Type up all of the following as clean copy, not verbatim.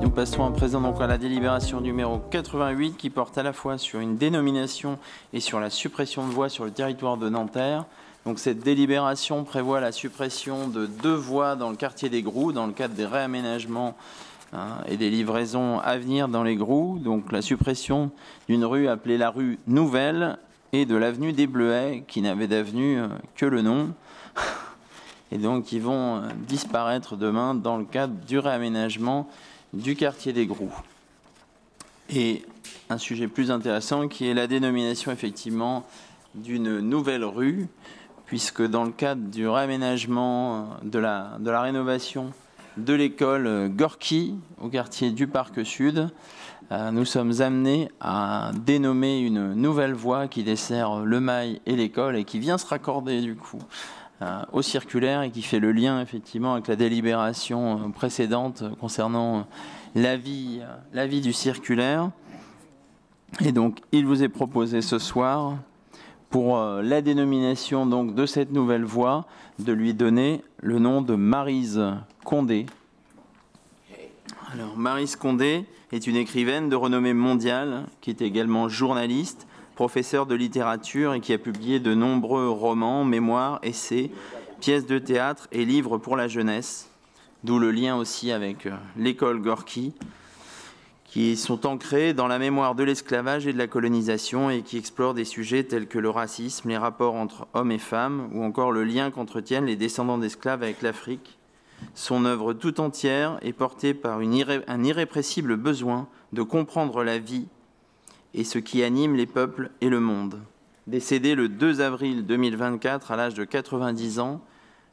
Nous passons à présent donc à la délibération numéro 88 qui porte à la fois sur une dénomination et sur la suppression de voies sur le territoire de Nanterre. Donc cette délibération prévoit la suppression de 2 voies dans le quartier des Groux dans le cadre des réaménagements et des livraisons à venir dans les Groux. Donc la suppression d'une rue appelée la rue Nouvelle et de l'avenue des Bleuets qui n'avait d'avenue que le nom. Et donc ils vont disparaître demain dans le cadre du réaménagement du quartier des Groux. Et un sujet plus intéressant qui est la dénomination effectivement d'une nouvelle rue, puisque dans le cadre du réaménagement de la rénovation de l'école Gorky au quartier du Parc Sud, nous sommes amenés à dénommer une nouvelle voie qui dessert le Mail et l'école et qui vient se raccorder du coup au circulaire et qui fait le lien effectivement avec la délibération précédente concernant l'avis du circulaire. Et donc il vous est proposé ce soir pour la dénomination donc de cette nouvelle voie de lui donner le nom de Maryse Condé. Alors Maryse Condé est une écrivaine de renommée mondiale qui est également journaliste, professeur de littérature et qui a publié de nombreux romans, mémoires, essais, pièces de théâtre et livres pour la jeunesse, d'où le lien aussi avec l'école Gorky, qui sont ancrés dans la mémoire de l'esclavage et de la colonisation et qui explorent des sujets tels que le racisme, les rapports entre hommes et femmes ou encore le lien qu'entretiennent les descendants d'esclaves avec l'Afrique. Son œuvre tout entière est portée par un irrépressible besoin de comprendre la vie et ce qui anime les peuples et le monde. Décédée le 2 avril 2024 à l'âge de 90 ans,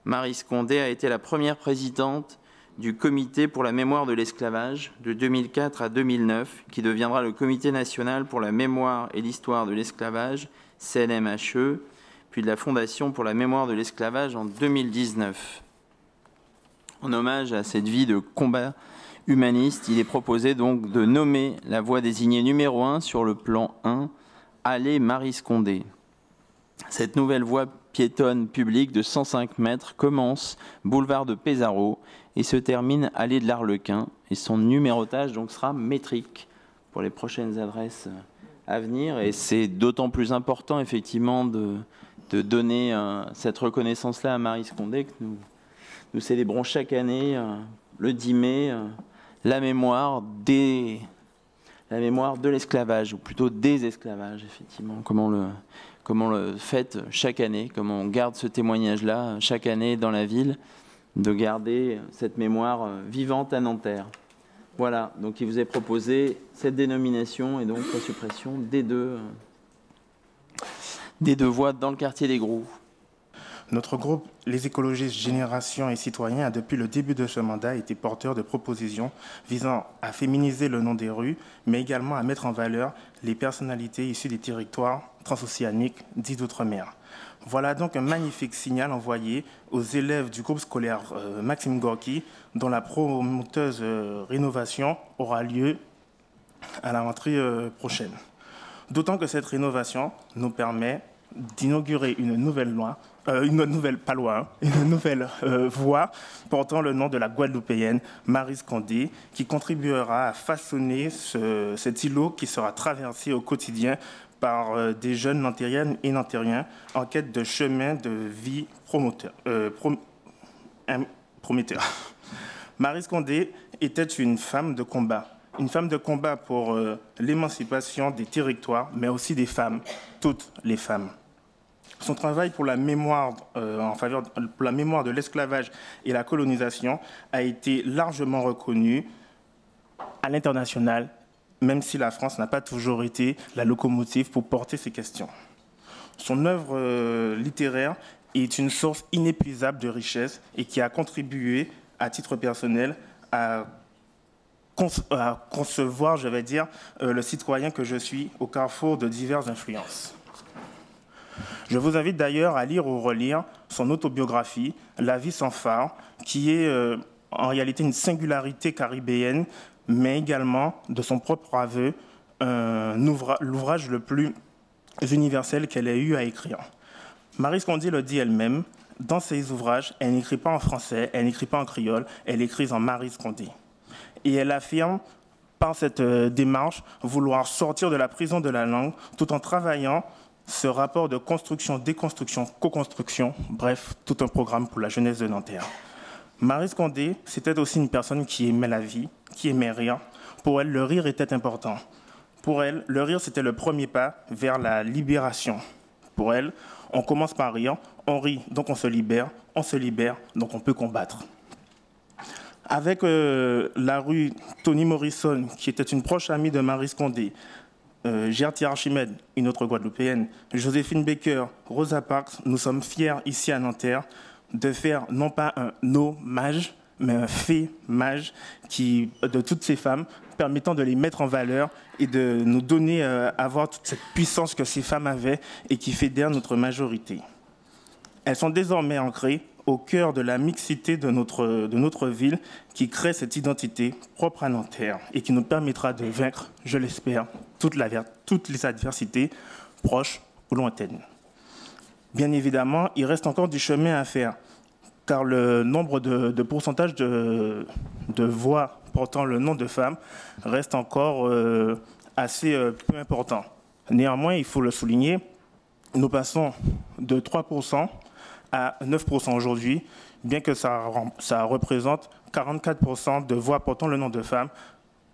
Maryse Condé a été la première présidente du Comité pour la mémoire de l'esclavage de 2004 à 2009, qui deviendra le Comité national pour la mémoire et l'histoire de l'esclavage, CNMHE, puis de la Fondation pour la mémoire de l'esclavage en 2019. En hommage à cette vie de combat humaniste, il est proposé donc de nommer la voie désignée numéro 1 sur le plan 1, allée Maryse Condé. Cette nouvelle voie piétonne publique de 105 mètres commence boulevard de Pesaro et se termine allée de l'Arlequin. Et son numérotage donc sera métrique pour les prochaines adresses à venir. Et c'est d'autant plus important effectivement de donner cette reconnaissance-là à Maryse Condé que nous célébrons chaque année, le 10 mai, la mémoire de l'esclavage, ou plutôt des esclavages, effectivement, comment on le fête chaque année, comment on garde ce témoignage-là chaque année dans la ville, de garder cette mémoire vivante à Nanterre. Voilà, donc il vous est proposé cette dénomination et donc la suppression des deux voies dans le quartier des Groux. Notre groupe, les écologistes Génération et Citoyens, a depuis le début de ce mandat été porteur de propositions visant à féminiser le nom des rues, mais également à mettre en valeur les personnalités issues des territoires transoceaniques dits d'outre-mer. Voilà donc un magnifique signal envoyé aux élèves du groupe scolaire Maxime Gorky, dont la promoteuse rénovation aura lieu à la rentrée prochaine. D'autant que cette rénovation nous permet d'inaugurer une nouvelle voie portant le nom de la Guadeloupéenne Maryse Condé, qui contribuera à façonner cet îlot qui sera traversé au quotidien par des jeunes nantériennes et nantériens en quête de chemin de vie prometteur. Maryse Condé était une femme de combat. Une femme de combat pour l'émancipation des territoires, mais aussi des femmes, toutes les femmes. Son travail pour la mémoire, pour la mémoire de l'esclavage et la colonisation a été largement reconnu à l'international, même si la France n'a pas toujours été la locomotive pour porter ces questions. Son œuvre littéraire est une source inépuisable de richesse et qui a contribué, à titre personnel, à concevoir, je vais dire, le citoyen que je suis au carrefour de diverses influences. Je vous invite d'ailleurs à lire ou relire son autobiographie, La vie sans phare, qui est en réalité une singularité caribéenne, mais également, de son propre aveu, l'ouvrage le plus universel qu'elle ait eu à écrire. Maryse Condé le dit elle-même, dans ses ouvrages, elle n'écrit pas en français, elle n'écrit pas en créole, elle écrit en Maryse Condé. Et elle affirme, par cette démarche, vouloir sortir de la prison de la langue tout en travaillant ce rapport de construction, déconstruction, co-construction, bref, tout un programme pour la jeunesse de Nanterre. Maryse Condé, c'était aussi une personne qui aimait la vie, qui aimait rire. Pour elle, le rire était important. Pour elle, le rire, c'était le premier pas vers la libération. Pour elle, on commence par rire, on rit, donc on se libère, donc on peut combattre. Avec la rue Toni Morrison, qui était une proche amie de Maryse Condé, Gertie Archimède, une autre Guadeloupéenne, Joséphine Baker, Rosa Parks, nous sommes fiers ici à Nanterre de faire non pas un hommage, mais un fémage de toutes ces femmes, permettant de les mettre en valeur et de nous donner à avoir toute cette puissance que ces femmes avaient et qui fédère notre majorité. Elles sont désormais ancrées au cœur de la mixité de notre ville qui crée cette identité propre à Nanterre et qui nous permettra de vaincre, je l'espère, toutes les adversités, proches ou lointaines. Bien évidemment, il reste encore du chemin à faire, car le nombre de pourcentage de voix portant le nom de femmes reste encore assez peu important. Néanmoins, il faut le souligner, nous passons de 3% à 9% aujourd'hui, bien que ça représente 44% de voix portant le nom de femmes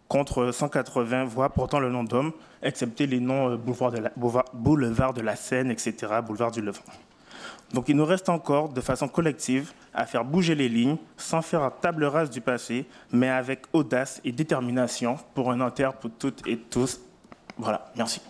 contre 180 voix portant le nom d'hommes, excepté les noms boulevard de la Seine, etc., boulevard du Levant. Donc il nous reste encore, de façon collective, à faire bouger les lignes, sans faire table rase du passé, mais avec audace et détermination pour un Nanterre pour toutes et tous. Voilà, merci.